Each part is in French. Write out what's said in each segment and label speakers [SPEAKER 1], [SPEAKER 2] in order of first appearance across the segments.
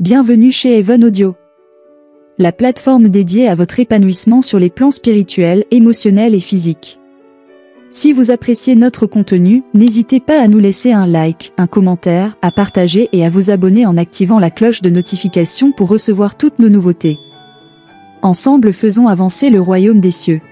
[SPEAKER 1] Bienvenue chez Even Audio, la plateforme dédiée à votre épanouissement sur les plans spirituels, émotionnels et physiques. Si vous appréciez notre contenu, n'hésitez pas à nous laisser un like, un commentaire, à partager et à vous abonner en activant la cloche de notification pour recevoir toutes nos nouveautés. Ensemble, faisons avancer le royaume des cieux.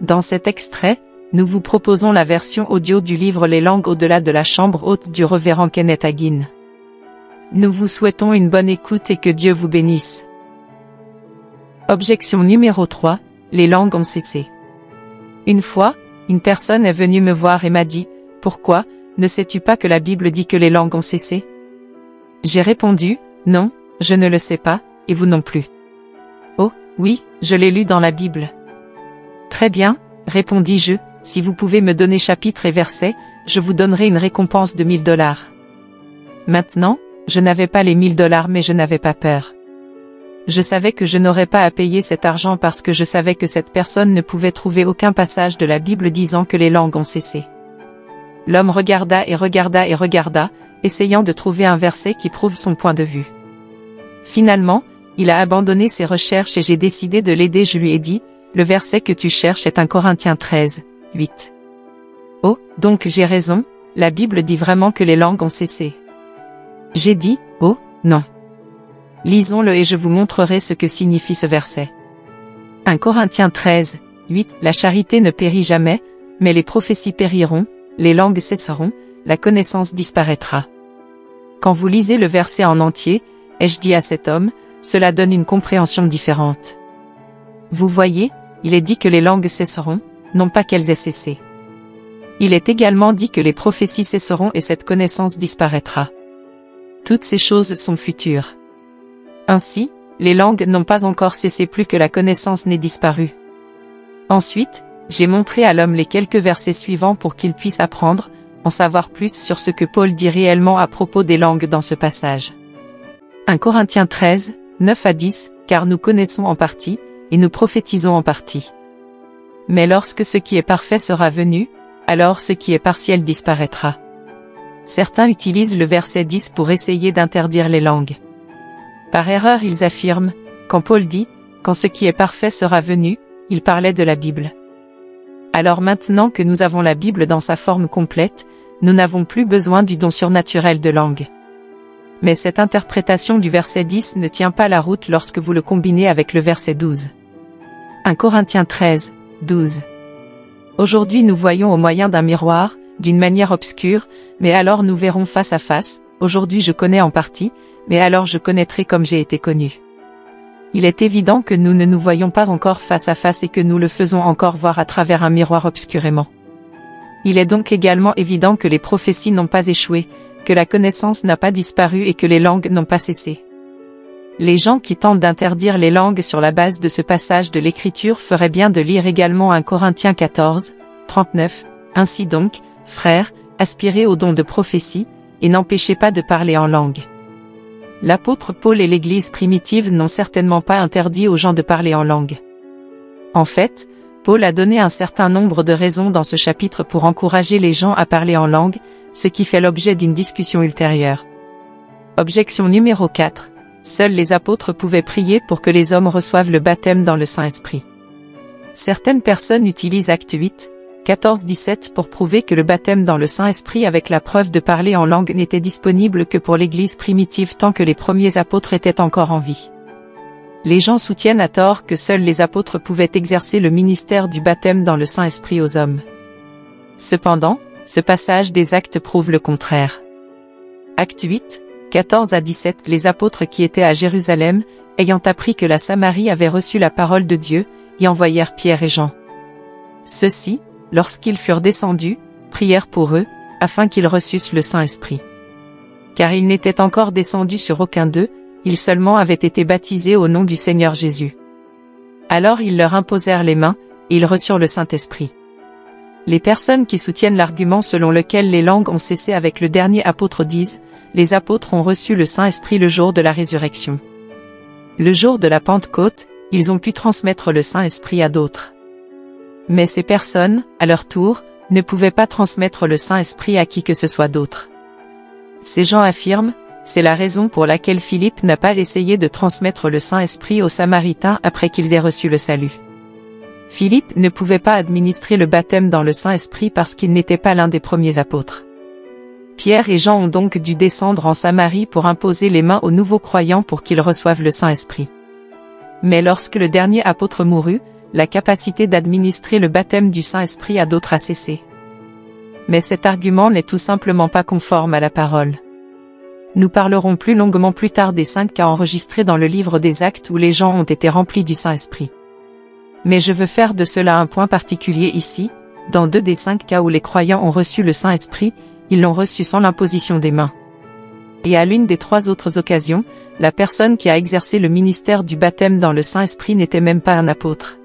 [SPEAKER 2] Dans cet extrait, nous vous proposons la version audio du livre Les langues au-delà de la chambre haute du révérend Kenneth Hagin. Nous vous souhaitons une bonne écoute et que Dieu vous bénisse. Objection numéro 3, les langues ont cessé. Une fois, une personne est venue me voir et m'a dit, « Pourquoi, ne sais-tu pas que la Bible dit que les langues ont cessé ?» J'ai répondu, « Non, je ne le sais pas, et vous non plus. »« Oh, oui, je l'ai lu dans la Bible. » « Très bien, répondis-je, si vous pouvez me donner chapitre et verset, je vous donnerai une récompense de $1000. Maintenant, je n'avais pas les $1000 mais je n'avais pas peur. Je savais que je n'aurais pas à payer cet argent parce que je savais que cette personne ne pouvait trouver aucun passage de la Bible disant que les langues ont cessé. L'homme regarda et regarda et regarda, essayant de trouver un verset qui prouve son point de vue. Finalement, il a abandonné ses recherches et j'ai décidé de l'aider. Je lui ai dit, le verset que tu cherches est 1 Corinthiens 13, 8. Oh, donc j'ai raison, la Bible dit vraiment que les langues ont cessé. J'ai dit, oh, non. Lisons-le et je vous montrerai ce que signifie ce verset. 1 Corinthiens 13, 8. La charité ne périt jamais, mais les prophéties périront, les langues cesseront, la connaissance disparaîtra. Quand vous lisez le verset en entier, ai-je dit à cet homme, cela donne une compréhension différente. Vous voyez, il est dit que les langues cesseront, non pas qu'elles aient cessé. Il est également dit que les prophéties cesseront et cette connaissance disparaîtra. Toutes ces choses sont futures. Ainsi, les langues n'ont pas encore cessé plus que la connaissance n'ait disparu. Ensuite, j'ai montré à l'homme les quelques versets suivants pour qu'il puisse apprendre, en savoir plus sur ce que Paul dit réellement à propos des langues dans ce passage. 1 Corinthiens 13, 9 à 10, car nous connaissons en partie, et nous prophétisons en partie. Mais lorsque ce qui est parfait sera venu, alors ce qui est partiel disparaîtra. Certains utilisent le verset 10 pour essayer d'interdire les langues. Par erreur ils affirment, quand Paul dit, quand ce qui est parfait sera venu, il parlait de la Bible. Alors maintenant que nous avons la Bible dans sa forme complète, nous n'avons plus besoin du don surnaturel de langue. Mais cette interprétation du verset 10 ne tient pas la route lorsque vous le combinez avec le verset 12. 1 Corinthiens 13, 12. Aujourd'hui nous voyons au moyen d'un miroir, d'une manière obscure, mais alors nous verrons face à face, aujourd'hui je connais en partie, mais alors je connaîtrai comme j'ai été connu. Il est évident que nous ne nous voyons pas encore face à face et que nous le faisons encore voir à travers un miroir obscurément. Il est donc également évident que les prophéties n'ont pas échoué, que la connaissance n'a pas disparu et que les langues n'ont pas cessé. Les gens qui tentent d'interdire les langues sur la base de ce passage de l'Écriture feraient bien de lire également 1 Corinthiens 14, 39, ainsi donc, frères, aspirez au don de prophétie, et n'empêchez pas de parler en langue. L'apôtre Paul et l'Église primitive n'ont certainement pas interdit aux gens de parler en langue. En fait, Paul a donné un certain nombre de raisons dans ce chapitre pour encourager les gens à parler en langue, ce qui fait l'objet d'une discussion ultérieure. Objection numéro 4. Seuls les apôtres pouvaient prier pour que les hommes reçoivent le baptême dans le Saint-Esprit. Certaines personnes utilisent Actes 8, 14-17 pour prouver que le baptême dans le Saint-Esprit avec la preuve de parler en langue n'était disponible que pour l'Église primitive tant que les premiers apôtres étaient encore en vie. Les gens soutiennent à tort que seuls les apôtres pouvaient exercer le ministère du baptême dans le Saint-Esprit aux hommes. Cependant, ce passage des Actes prouve le contraire. Actes 8, 14 à 17. Les apôtres qui étaient à Jérusalem, ayant appris que la Samarie avait reçu la parole de Dieu, y envoyèrent Pierre et Jean. Ceux-ci, lorsqu'ils furent descendus, prièrent pour eux, afin qu'ils reçussent le Saint-Esprit. Car ils n'étaient encore descendus sur aucun d'eux, ils seulement avaient été baptisés au nom du Seigneur Jésus. Alors ils leur imposèrent les mains, et ils reçurent le Saint-Esprit. Les personnes qui soutiennent l'argument selon lequel les langues ont cessé avec le dernier apôtre disent, les apôtres ont reçu le Saint-Esprit le jour de la résurrection. Le jour de la Pentecôte, ils ont pu transmettre le Saint-Esprit à d'autres. Mais ces personnes, à leur tour, ne pouvaient pas transmettre le Saint-Esprit à qui que ce soit d'autre. Ces gens affirment, c'est la raison pour laquelle Philippe n'a pas essayé de transmettre le Saint-Esprit aux Samaritains après qu'ils aient reçu le salut. Philippe ne pouvait pas administrer le baptême dans le Saint-Esprit parce qu'il n'était pas l'un des premiers apôtres. Pierre et Jean ont donc dû descendre en Samarie pour imposer les mains aux nouveaux croyants pour qu'ils reçoivent le Saint-Esprit. Mais lorsque le dernier apôtre mourut, la capacité d'administrer le baptême du Saint-Esprit à d'autres a cessé. Mais cet argument n'est tout simplement pas conforme à la parole. Nous parlerons plus longuement plus tard des 5 cas enregistrés dans le livre des Actes où les gens ont été remplis du Saint-Esprit. Mais je veux faire de cela un point particulier ici, dans 2 des 5 cas où les croyants ont reçu le Saint-Esprit, ils l'ont reçu sans l'imposition des mains. Et à l'une des 3 autres occasions, la personne qui a exercé le ministère du baptême dans le Saint-Esprit n'était même pas un apôtre.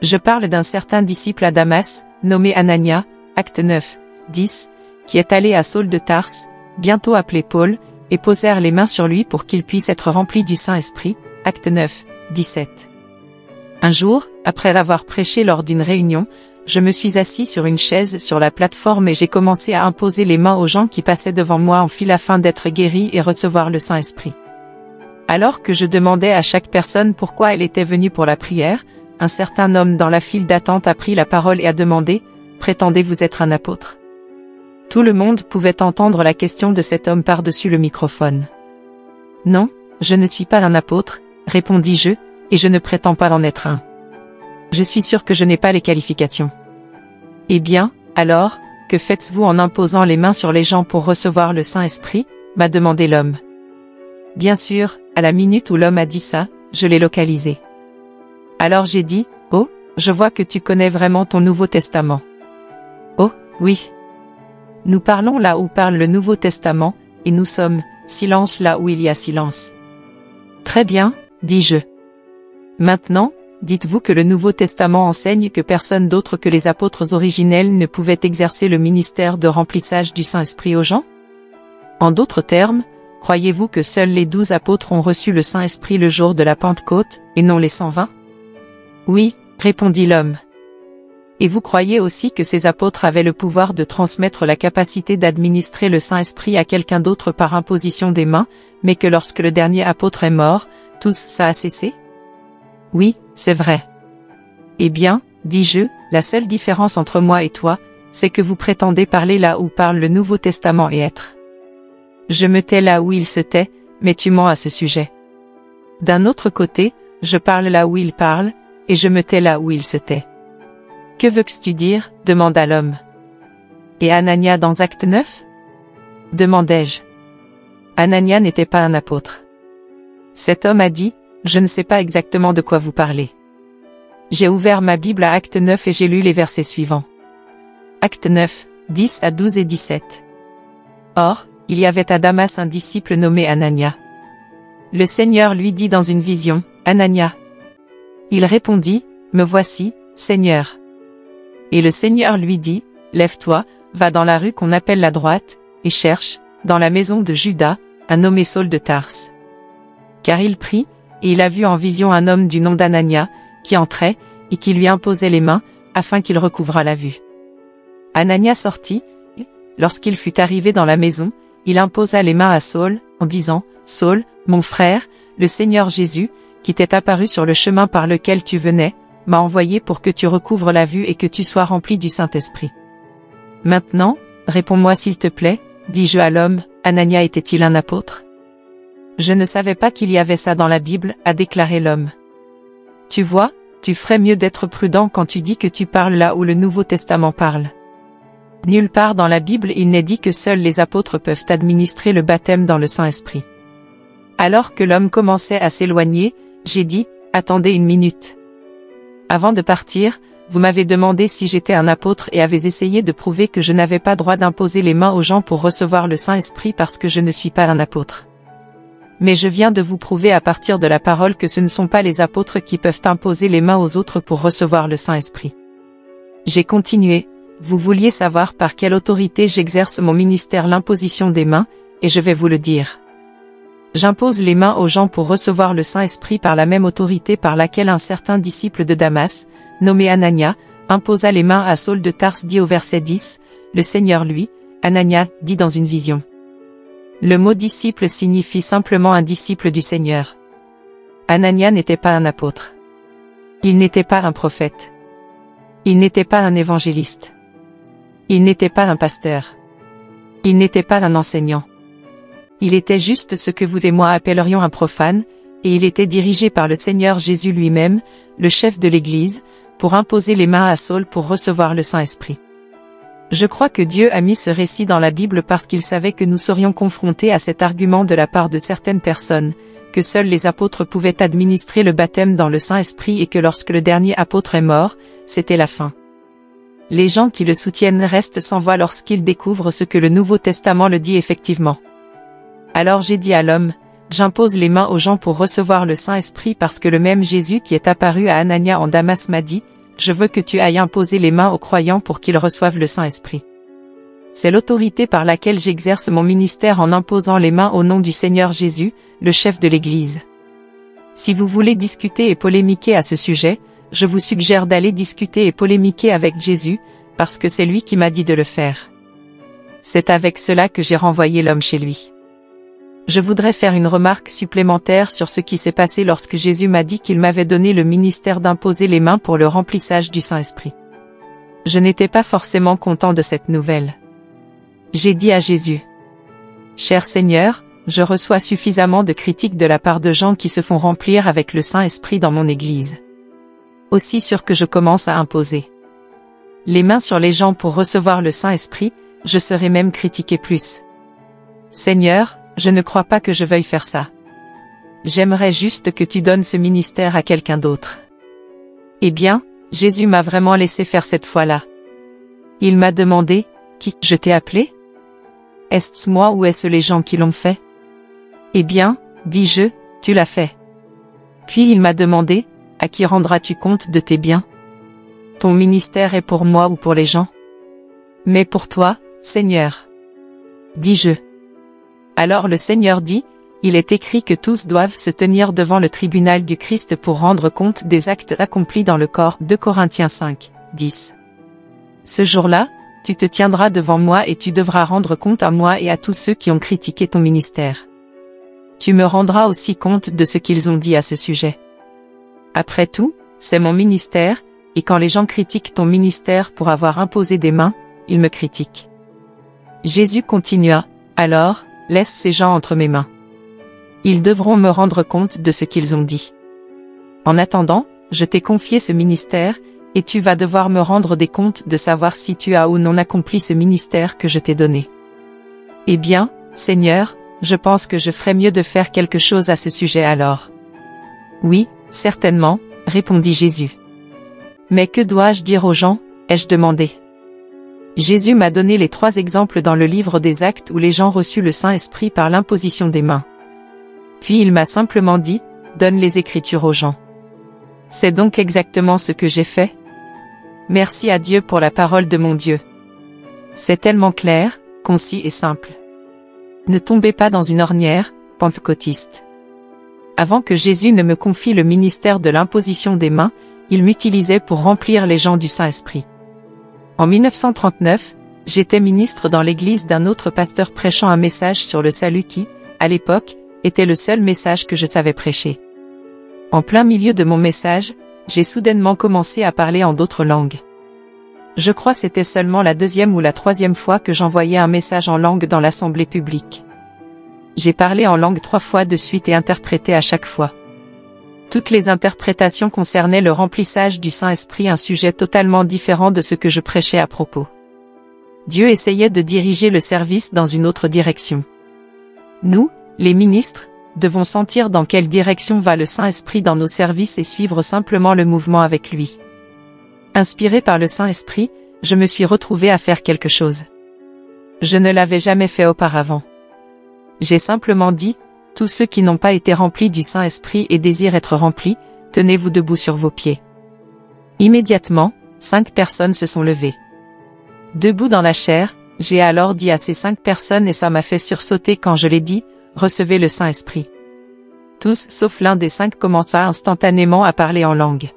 [SPEAKER 2] Je parle d'un certain disciple à Damas, nommé Anania, Acte 9, 10, qui est allé à Saul de Tarse, bientôt appelé Paul, et posèrent les mains sur lui pour qu'il puisse être rempli du Saint-Esprit, Acte 9, 17. Un jour, après avoir prêché lors d'une réunion, je me suis assis sur une chaise sur la plateforme et j'ai commencé à imposer les mains aux gens qui passaient devant moi en file afin d'être guéris et recevoir le Saint-Esprit. Alors que je demandais à chaque personne pourquoi elle était venue pour la prière, un certain homme dans la file d'attente a pris la parole et a demandé « Prétendez-vous être un apôtre ?» Tout le monde pouvait entendre la question de cet homme par-dessus le microphone. « Non, je ne suis pas un apôtre, répondis-je, et je ne prétends pas en être un. Je suis sûr que je n'ai pas les qualifications. » Eh bien, alors, que faites-vous en imposant les mains sur les gens pour recevoir le Saint-Esprit, m'a demandé l'homme. Bien sûr, à la minute où l'homme a dit ça, je l'ai localisé. Alors j'ai dit, « Oh, je vois que tu connais vraiment ton Nouveau Testament. » « Oh, oui. Nous parlons là où parle le Nouveau Testament, et nous sommes, silence là où il y a silence. » Très bien, dis-je. Maintenant, dites-vous que le Nouveau Testament enseigne que personne d'autre que les apôtres originels ne pouvait exercer le ministère de remplissage du Saint-Esprit aux gens? En d'autres termes, croyez-vous que seuls les 12 apôtres ont reçu le Saint-Esprit le jour de la Pentecôte, et non les 120? Oui, répondit l'homme. Et vous croyez aussi que ces apôtres avaient le pouvoir de transmettre la capacité d'administrer le Saint-Esprit à quelqu'un d'autre par imposition des mains, mais que lorsque le dernier apôtre est mort, tous ça a cessé? Oui, c'est vrai. Eh bien, dis-je, la seule différence entre moi et toi, c'est que vous prétendez parler là où parle le Nouveau Testament et être. Je me tais là où il se tait, mais tu mens à ce sujet. D'un autre côté, je parle là où il parle, et je me tais là où il se tait. Que veux-tu dire? Demanda l'homme. Et Anania dans Acte 9? Demandai-je. Anania n'était pas un apôtre. Cet homme a dit, je ne sais pas exactement de quoi vous parlez. J'ai ouvert ma Bible à Acte 9 et j'ai lu les versets suivants. Acte 9, 10 à 12 et 17. Or, il y avait à Damas un disciple nommé Anania. Le Seigneur lui dit dans une vision, Anania. Il répondit, me voici, Seigneur. Et le Seigneur lui dit, lève-toi, va dans la rue qu'on appelle la droite, et cherche, dans la maison de Judas, un nommé Saul de Tarse. Car il prit, et il a vu en vision un homme du nom d'Anania, qui entrait, et qui lui imposait les mains, afin qu'il recouvrât la vue. Anania sortit, et, lorsqu'il fut arrivé dans la maison, il imposa les mains à Saul, en disant, Saul, mon frère, le Seigneur Jésus, qui t'est apparu sur le chemin par lequel tu venais, m'a envoyé pour que tu recouvres la vue et que tu sois rempli du Saint-Esprit. Maintenant, réponds-moi s'il te plaît, dis-je à l'homme, Anania était-il un apôtre? Je ne savais pas qu'il y avait ça dans la Bible, a déclaré l'homme. Tu vois, tu ferais mieux d'être prudent quand tu dis que tu parles là où le Nouveau Testament parle. Nulle part dans la Bible il n'est dit que seuls les apôtres peuvent administrer le baptême dans le Saint-Esprit. Alors que l'homme commençait à s'éloigner, j'ai dit, attendez une minute. Avant de partir, vous m'avez demandé si j'étais un apôtre et avez essayé de prouver que je n'avais pas droit d'imposer les mains aux gens pour recevoir le Saint-Esprit parce que je ne suis pas un apôtre. Mais je viens de vous prouver à partir de la parole que ce ne sont pas les apôtres qui peuvent imposer les mains aux autres pour recevoir le Saint-Esprit. J'ai continué, vous vouliez savoir par quelle autorité j'exerce mon ministère l'imposition des mains, et je vais vous le dire. J'impose les mains aux gens pour recevoir le Saint-Esprit par la même autorité par laquelle un certain disciple de Damas, nommé Anania, imposa les mains à Saul de Tarse dit au verset 10, le Seigneur lui, Anania, dit dans une vision. Le mot disciple signifie simplement un disciple du Seigneur. Anania n'était pas un apôtre. Il n'était pas un prophète. Il n'était pas un évangéliste. Il n'était pas un pasteur. Il n'était pas un enseignant. Il était juste ce que vous et moi appellerions un profane, et il était dirigé par le Seigneur Jésus lui-même, le chef de l'Église, pour imposer les mains à Saul pour recevoir le Saint-Esprit. Je crois que Dieu a mis ce récit dans la Bible parce qu'il savait que nous serions confrontés à cet argument de la part de certaines personnes, que seuls les apôtres pouvaient administrer le baptême dans le Saint-Esprit et que lorsque le dernier apôtre est mort, c'était la fin. Les gens qui le soutiennent restent sans voix lorsqu'ils découvrent ce que le Nouveau Testament le dit effectivement. Alors j'ai dit à l'homme, j'impose les mains aux gens pour recevoir le Saint-Esprit parce que le même Jésus qui est apparu à Anania en Damas m'a dit, je veux que tu ailles imposer les mains aux croyants pour qu'ils reçoivent le Saint-Esprit. C'est l'autorité par laquelle j'exerce mon ministère en imposant les mains au nom du Seigneur Jésus, le chef de l'Église. Si vous voulez discuter et polémiquer à ce sujet, je vous suggère d'aller discuter et polémiquer avec Jésus, parce que c'est lui qui m'a dit de le faire. C'est avec cela que j'ai renvoyé l'homme chez lui. Je voudrais faire une remarque supplémentaire sur ce qui s'est passé lorsque Jésus m'a dit qu'il m'avait donné le ministère d'imposer les mains pour le remplissage du Saint-Esprit. Je n'étais pas forcément content de cette nouvelle. J'ai dit à Jésus, « Cher Seigneur, je reçois suffisamment de critiques de la part de gens qui se font remplir avec le Saint-Esprit dans mon Église. Aussi sûr que je commence à imposer les mains sur les gens pour recevoir le Saint-Esprit, je serai même critiqué plus. Seigneur, je ne crois pas que je veuille faire ça. J'aimerais juste que tu donnes ce ministère à quelqu'un d'autre. » Eh bien, Jésus m'a vraiment laissé faire cette fois-là. Il m'a demandé, « Qui, je t'ai appelé? Est-ce moi ou est-ce les gens qui l'ont fait? » Eh bien, dis-je, tu l'as fait. Puis il m'a demandé, « À qui rendras-tu compte de tes biens? Ton ministère est pour moi ou pour les gens? Mais pour toi, Seigneur. » Dis-je. Alors le Seigneur dit, il est écrit que tous doivent se tenir devant le tribunal du Christ pour rendre compte des actes accomplis dans le corps. 2 Corinthiens 5, 10. Ce jour-là, tu te tiendras devant moi et tu devras rendre compte à moi et à tous ceux qui ont critiqué ton ministère. Tu me rendras aussi compte de ce qu'ils ont dit à ce sujet. Après tout, c'est mon ministère, et quand les gens critiquent ton ministère pour avoir imposé des mains, ils me critiquent. Jésus continua, alors, laisse ces gens entre mes mains. Ils devront me rendre compte de ce qu'ils ont dit. En attendant, je t'ai confié ce ministère, et tu vas devoir me rendre des comptes de savoir si tu as ou non accompli ce ministère que je t'ai donné. Eh bien, Seigneur, je pense que je ferais mieux de faire quelque chose à ce sujet alors. Oui, certainement, répondit Jésus. Mais que dois-je dire aux gens, ai-je demandé. Jésus m'a donné les 3 exemples dans le livre des Actes où les gens reçurent le Saint-Esprit par l'imposition des mains. Puis il m'a simplement dit, donne les Écritures aux gens. C'est donc exactement ce que j'ai fait. Merci à Dieu pour la parole de mon Dieu. C'est tellement clair, concis et simple. Ne tombez pas dans une ornière, pentecôtiste. Avant que Jésus ne me confie le ministère de l'imposition des mains, il m'utilisait pour remplir les gens du Saint-Esprit. En 1939, j'étais ministre dans l'église d'un autre pasteur prêchant un message sur le salut qui, à l'époque, était le seul message que je savais prêcher. En plein milieu de mon message, j'ai soudainement commencé à parler en d'autres langues. Je crois c'était seulement la 2e ou la 3e fois que j'envoyais un message en langue dans l'assemblée publique. J'ai parlé en langue 3 fois de suite et interprété à chaque fois. Toutes les interprétations concernaient le remplissage du Saint-Esprit, un sujet totalement différent de ce que je prêchais à propos. Dieu essayait de diriger le service dans une autre direction. Nous, les ministres, devons sentir dans quelle direction va le Saint-Esprit dans nos services et suivre simplement le mouvement avec lui. Inspiré par le Saint-Esprit, je me suis retrouvé à faire quelque chose. Je ne l'avais jamais fait auparavant. J'ai simplement dit, tous ceux qui n'ont pas été remplis du Saint-Esprit et désirent être remplis, tenez-vous debout sur vos pieds. Immédiatement, 5 personnes se sont levées. Debout dans la chair, j'ai alors dit à ces 5 personnes et ça m'a fait sursauter quand je l'ai dit, recevez le Saint-Esprit. Tous sauf l'un des 5 commença instantanément à parler en langue.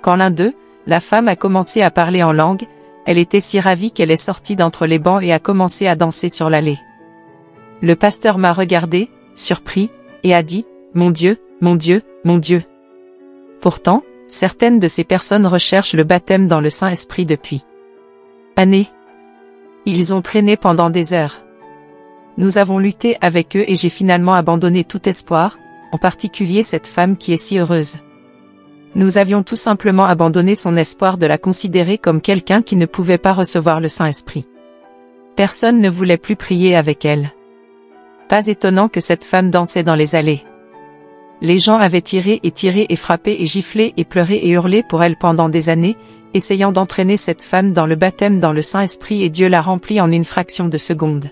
[SPEAKER 2] Quand l'un d'eux, la femme a commencé à parler en langue, elle était si ravie qu'elle est sortie d'entre les bancs et a commencé à danser sur l'allée. Le pasteur m'a regardé, surpris, et a dit, « Mon Dieu, mon Dieu, mon Dieu !» Pourtant, certaines de ces personnes recherchent le baptême dans le Saint-Esprit depuis années. Ils ont traîné pendant des heures. Nous avons lutté avec eux et j'ai finalement abandonné tout espoir, en particulier cette femme qui est si heureuse. Nous avions tout simplement abandonné son espoir de la considérer comme quelqu'un qui ne pouvait pas recevoir le Saint-Esprit. Personne ne voulait plus prier avec elle. Pas étonnant que cette femme dansait dans les allées. Les gens avaient tiré et frappé et giflé et pleuré et hurlé pour elle pendant des années, essayant d'entraîner cette femme dans le baptême dans le Saint-Esprit et Dieu l'a remplie en une fraction de seconde.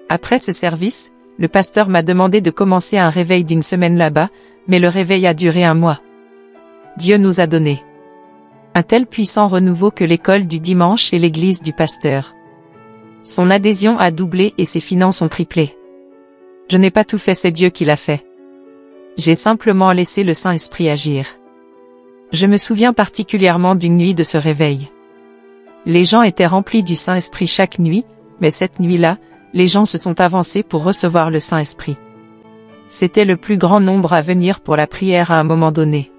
[SPEAKER 2] Après ce service, le pasteur m'a demandé de commencer un réveil d'une semaine là-bas, mais le réveil a duré 1 mois. Dieu nous a donné un tel puissant renouveau que l'école du dimanche et l'église du pasteur. Son adhésion a doublé et ses finances ont triplé. Je n'ai pas tout fait, c'est Dieu qui l'a fait. J'ai simplement laissé le Saint-Esprit agir. Je me souviens particulièrement d'une nuit de ce réveil. Les gens étaient remplis du Saint-Esprit chaque nuit, mais cette nuit-là, les gens se sont avancés pour recevoir le Saint-Esprit. C'était le plus grand nombre à venir pour la prière à un moment donné.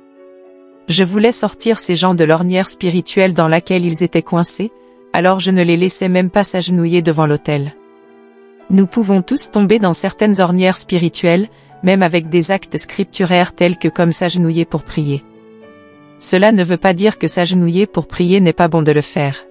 [SPEAKER 2] Je voulais sortir ces gens de l'ornière spirituelle dans laquelle ils étaient coincés, alors je ne les laissais même pas s'agenouiller devant l'autel. Nous pouvons tous tomber dans certaines ornières spirituelles, même avec des actes scripturaires tels que comme s'agenouiller pour prier. Cela ne veut pas dire que s'agenouiller pour prier n'est pas bon de le faire.